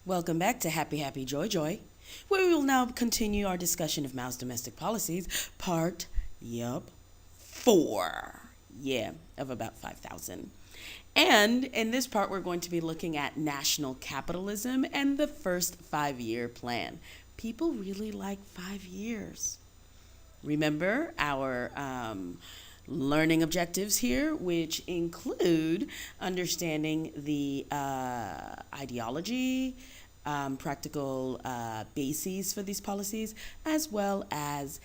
Welcome back to Happy Happy Joy Joy, where we will now continue our discussion of Mao's domestic policies, part, yup, 4. Yeah, of about 5,000. And in this part, we're going to be looking at national capitalism and the first 5 year plan. People really like 5 years. Remember our learning objectives here, which include understanding the ideology, practical bases for these policies, as well as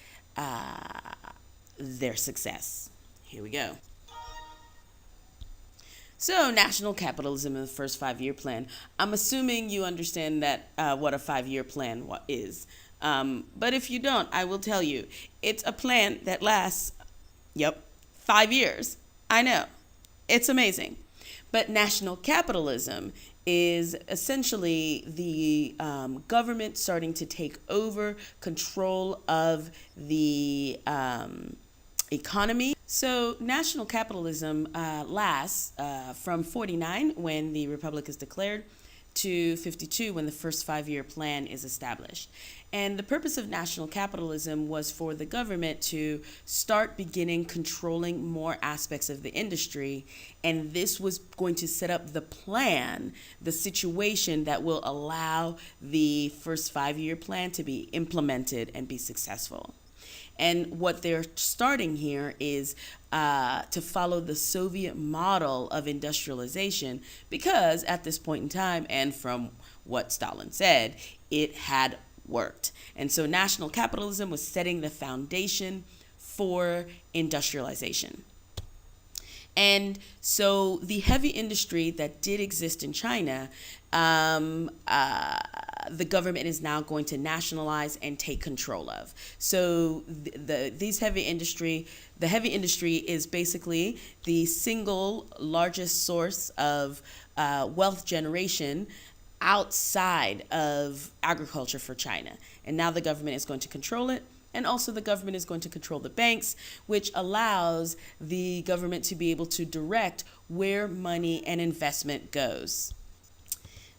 their success. Here we go. So, national capitalism in the first 5 year plan. I'm assuming you understand that what a 5 year plan is. But if you don't, I will tell you. It's a plan that lasts, yep, 5 years. I know. It's amazing. But national capitalism is essentially the government starting to take over control of the economy. So national capitalism lasts from 49 when the republic is declared to 52 when the first 5 year plan is established. And the purpose of national capitalism was for the government to start beginning controlling more aspects of the industry. And this was going to set up the plan, the situation that will allow the first 5 year plan to be implemented and be successful. And what they're starting here is to follow the Soviet model of industrialization because at this point in time, and from what Stalin said, it had worked. And so national capitalism was setting the foundation for industrialization. And so the heavy industry that did exist in China, the government is now going to nationalize and take control of. So the heavy industry is basically the single largest source of wealth generation outside of agriculture for China. And now the government is going to control it. And also the government is going to control the banks, which allows the government to be able to direct where money and investment goes.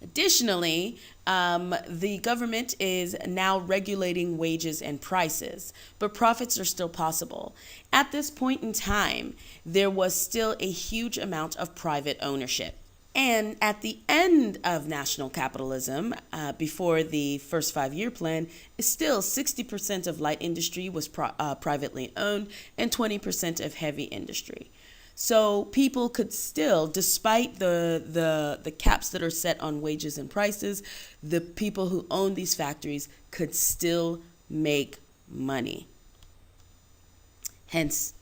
Additionally, the government is now regulating wages and prices, but profits are still possible. At this point in time, there was still a huge amount of private ownership. And at the end of national capitalism, before the first 5 year plan, still 60% of light industry was privately owned and 20% of heavy industry. So people could still, despite the caps that are set on wages and prices, the people who own these factories could still make money. Hence,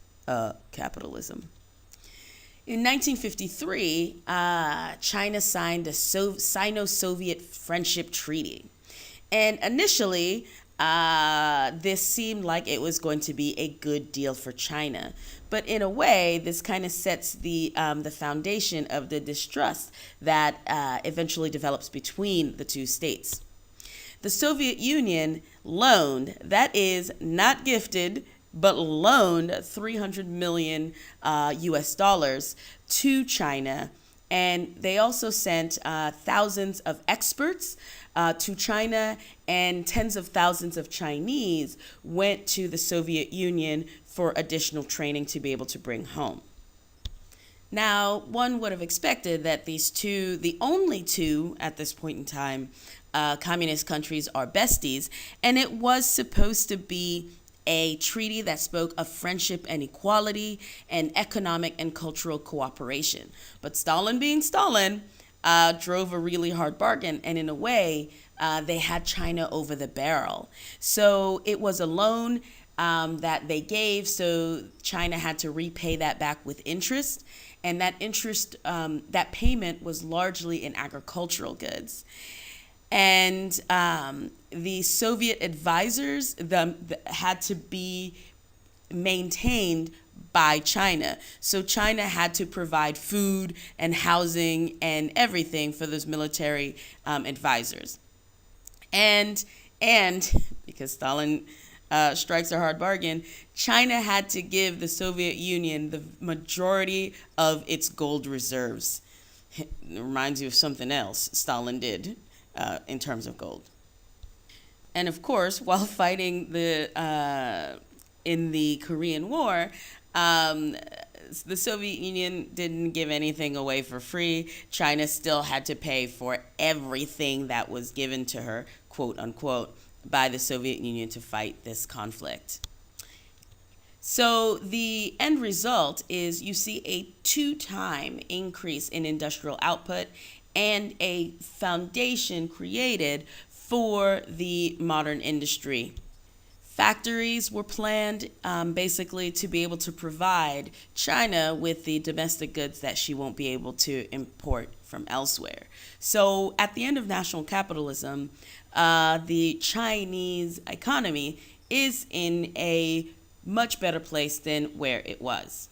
capitalism. In 1953, China signed a Sino-Soviet Friendship Treaty. And initially, this seemed like it was going to be a good deal for China. But in a way, this kind of sets the foundation of the distrust that eventually develops between the two states. The Soviet Union loaned, that is, not gifted, but loaned 300 million US dollars to China. And they also sent thousands of experts to China, and tens of thousands of Chinese went to the Soviet Union for additional training to be able to bring home. Now, one would have expected that these two, the only two at this point in time, communist countries are besties, and it was supposed to be a treaty that spoke of friendship and equality and economic and cultural cooperation. But Stalin, being Stalin, drove a really hard bargain, and in a way, they had China over the barrel. So it was a loan that they gave, so China had to repay that back with interest, and that interest, that payment was largely in agricultural goods. And the Soviet advisors had to be maintained by China. So China had to provide food and housing and everything for those military advisors. And because Stalin strikes a hard bargain, China had to give the Soviet Union the majority of its gold reserves. It reminds you of something else Stalin did. in terms of gold. And of course, while fighting in the Korean War, the Soviet Union didn't give anything away for free. China still had to pay for everything that was given to her, quote unquote, by the Soviet Union to fight this conflict. So the end result is you see a 2-time increase in industrial output and a foundation created for the modern industry. Factories were planned basically to be able to provide China with the domestic goods that she won't be able to import from elsewhere. So at the end of national capitalism, the Chinese economy is in a much better place than where it was.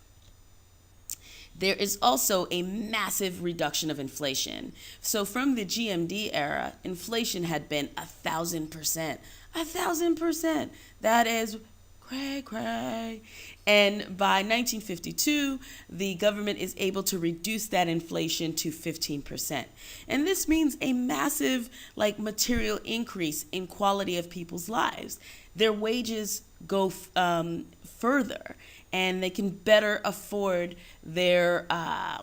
There is also a massive reduction of inflation. So from the GMD era, inflation had been 1,000%. 1,000%. That is cray. And by 1952, the government is able to reduce that inflation to 15%. And this means a massive material increase in quality of people's lives. Their wages go further, and they can better afford their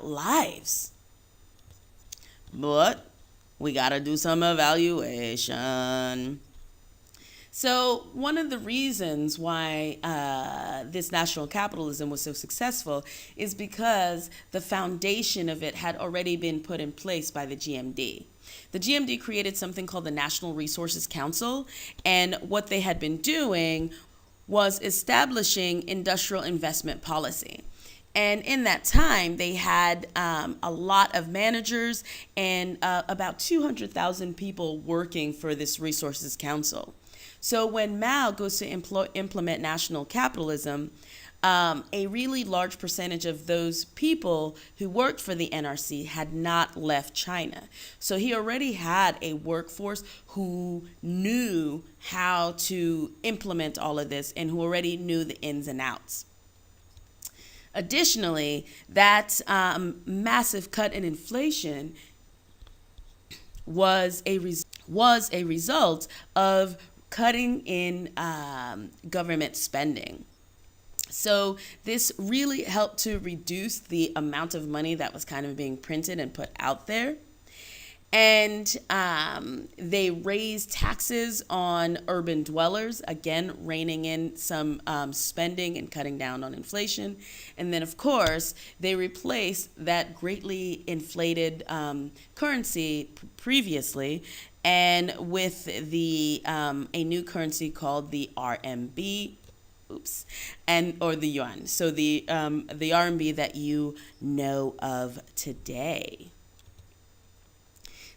lives. But we got to do some evaluation. So one of the reasons why this national capitalism was so successful is because the foundation of it had already been put in place by the GMD. The GMD created something called the National Resources Council, and what they had been doing was establishing industrial investment policy. And in that time, they had a lot of managers and about 200,000 people working for this Resources Council. So when Mao goes to implement national capitalism, a really large percentage of those people who worked for the NRC had not left China. So he already had a workforce who knew how to implement all of this and who already knew the ins and outs. Additionally, that massive cut in inflation was a result of cutting in government spending. So this really helped to reduce the amount of money that was kind of being printed and put out there. And they raised taxes on urban dwellers, again, reining in some spending and cutting down on inflation. And then, of course, they replaced that greatly inflated currency previously, and with a new currency called the RMB, or the yuan. So the RMB that you know of today.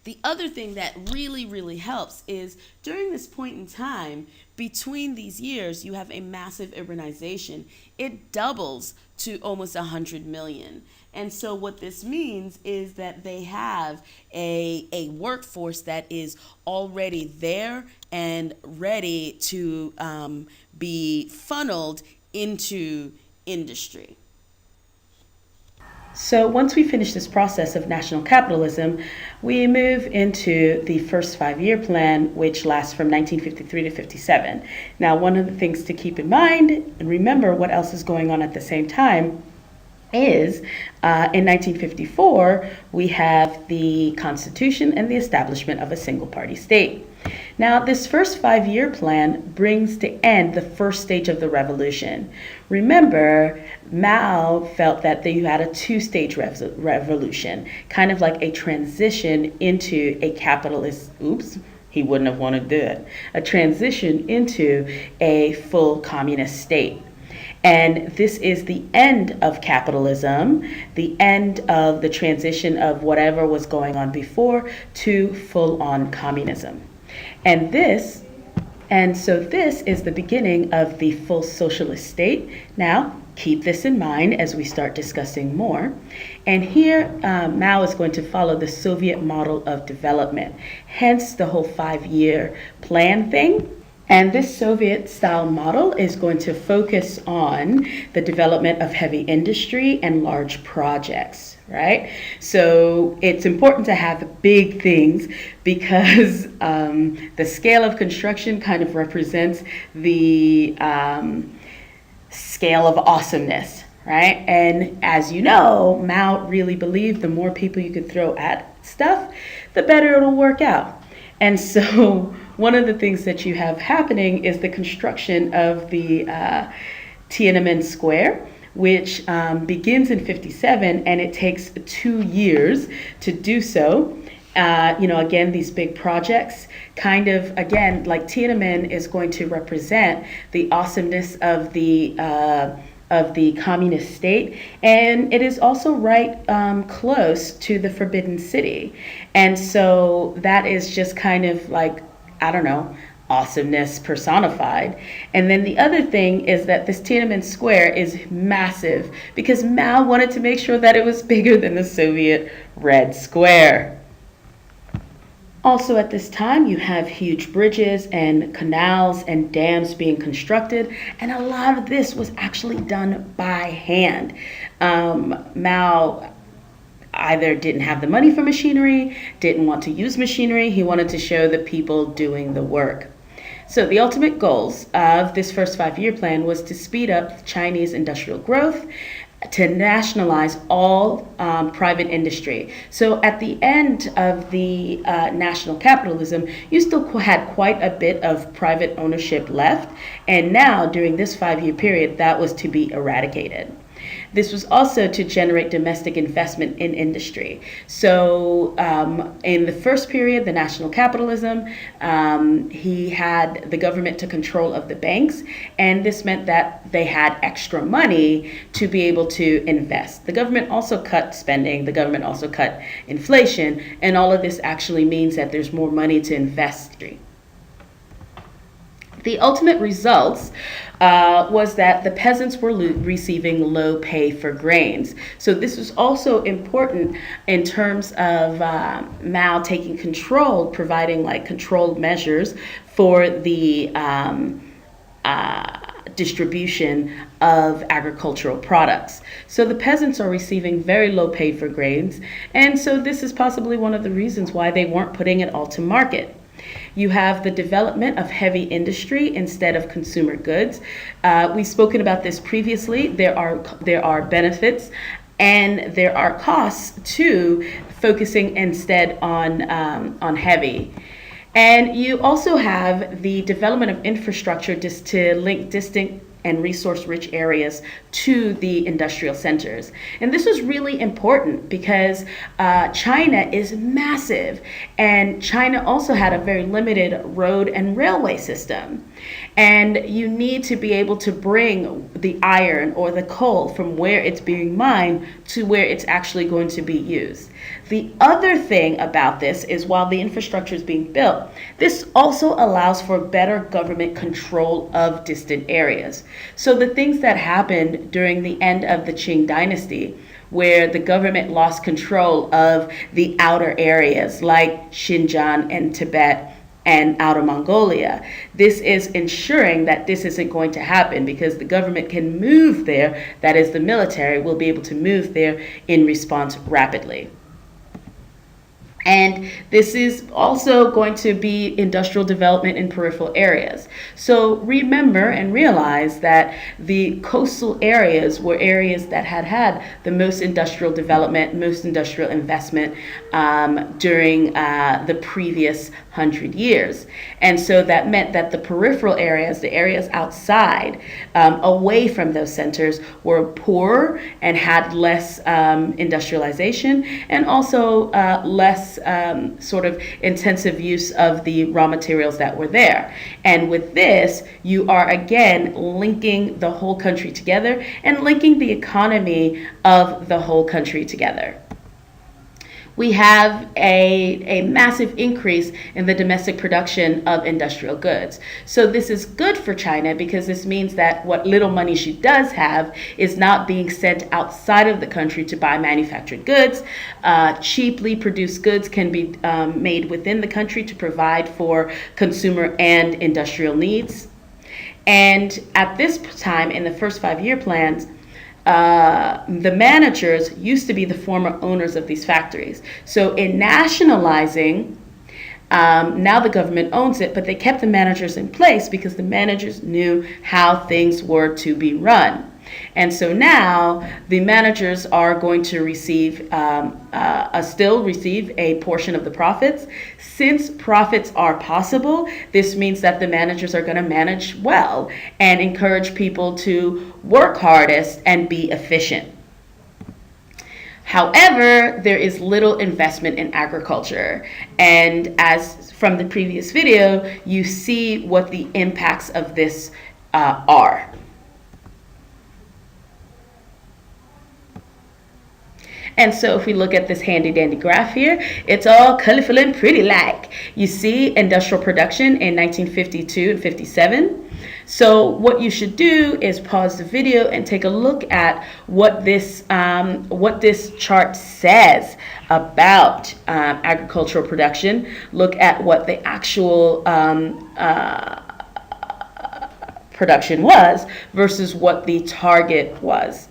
The other thing that really, really helps is during this point in time, between these years, you have a massive urbanization. It doubles to almost 100 million. And so what this means is that they have a workforce that is already there and ready to be funneled into industry. So once we finish this process of national capitalism, we move into the first 5-year plan, which lasts from 1953 to 57. Now, one of the things to keep in mind, and remember what else is going on at the same time, is in 1954, we have the Constitution and the establishment of a single-party state. Now, this first 5-year plan brings to end the first stage of the revolution. Remember, Mao felt that you had a 2-stage revolution, kind of like a transition into a capitalist, he wouldn't have wanted to do it, a transition into a full communist state. And this is the end of capitalism, the end of the transition of whatever was going on before to full-on communism. So this is the beginning of the full socialist state. Now, keep this in mind as we start discussing more. And here, Mao is going to follow the Soviet model of development, hence the whole 5-year plan thing. And this Soviet style model is going to focus on the development of heavy industry and large projects, right? So it's important to have big things because the scale of construction kind of represents the scale of awesomeness, right? And as you know, Mao really believed the more people you could throw at stuff, the better it'll work out. And so one of the things that you have happening is the construction of the Tiananmen Square, which begins in 57 and it takes 2 years to do so. Again, these big projects kind of, again, like Tiananmen is going to represent the awesomeness of the communist state, and it is also right close to the Forbidden City. And so that is just kind of like, I don't know, awesomeness personified. And then the other thing is that this Tiananmen Square is massive because Mao wanted to make sure that it was bigger than the Soviet Red Square. Also at this time, you have huge bridges and canals and dams being constructed, and a lot of this was actually done by hand. Mao either didn't have the money for machinery, didn't want to use machinery, he wanted to show the people doing the work. So the ultimate goals of this first 5-year plan was to speed up Chinese industrial growth, to nationalize all private industry. So at the end of the national capitalism, you still had quite a bit of private ownership left. And now, during this 5-year period, that was to be eradicated. This was also to generate domestic investment in industry. So in the first period, the national capitalism, he had the government to control of the banks, and this meant that they had extra money to be able to invest. The government also cut spending, the government also cut inflation, and all of this actually means that there's more money to invest. The ultimate results was that the peasants were receiving low pay for grains. So this was also important in terms of Mao taking control, providing like controlled measures for the distribution of agricultural products. So the peasants are receiving very low pay for grains, and so this is possibly one of the reasons why they weren't putting it all to market. You have the development of heavy industry instead of consumer goods. We've spoken about this previously. There are benefits and there are costs to focusing instead on heavy. And you also have the development of infrastructure just to link distant and resource-rich areas to the industrial centers. And this was really important because China is massive, and China also had a very limited road and railway system. And you need to be able to bring the iron or the coal from where it's being mined to where it's actually going to be used. The other thing about this is while the infrastructure is being built, this also allows for better government control of distant areas. So the things that happened during the end of the Qing dynasty, where the government lost control of the outer areas like Xinjiang and Tibet and Outer Mongolia. This is ensuring that this isn't going to happen because the government can move there, that is the military will be able to move there in response rapidly. And this is also going to be industrial development in peripheral areas. So remember and realize that the coastal areas were areas that had the most industrial development, most industrial investment during the previous 100 years. And so that meant that the peripheral areas, the areas outside, away from those centers, were poorer and had less industrialization and also less sort of intensive use of the raw materials that were there. And with this, you are again linking the whole country together and linking the economy of the whole country together. we have a massive increase in the domestic production of industrial goods. So this is good for China because this means that what little money she does have is not being sent outside of the country to buy manufactured goods. Cheaply produced goods can be made within the country to provide for consumer and industrial needs. And at this time, in the first 5-year plans, the managers used to be the former owners of these factories. So in nationalizing, now the government owns it, but they kept the managers in place because the managers knew how things were to be run. And so now the managers are going to still receive a portion of the profits. Since profits are possible, this means that the managers are going to manage well and encourage people to work hardest and be efficient. However, there is little investment in agriculture. And as from the previous video, you see what the impacts of this are. And so if we look at this handy dandy graph here, it's all colorful and pretty like. You see industrial production in 1952 and 57. So what you should do is pause the video and take a look at what this chart says about agricultural production. Look at what the actual production was versus what the target was.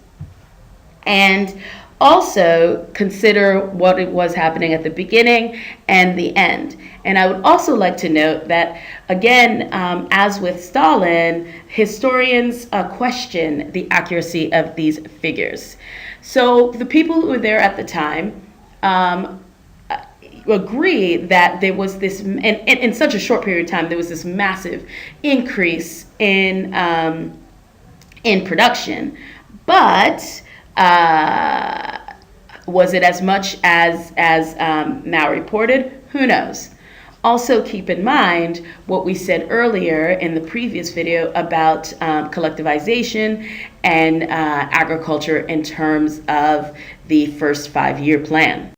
And also consider what it was happening at the beginning and the end. And I would also like to note that, again, as with Stalin, historians question the accuracy of these figures. So the people who were there at the time agree that there was this, in such a short period of time, there was this massive increase in production. But was it as much as Mao reported? Who knows? Also keep in mind what we said earlier in the previous video about collectivization and agriculture in terms of the first 5-year plan.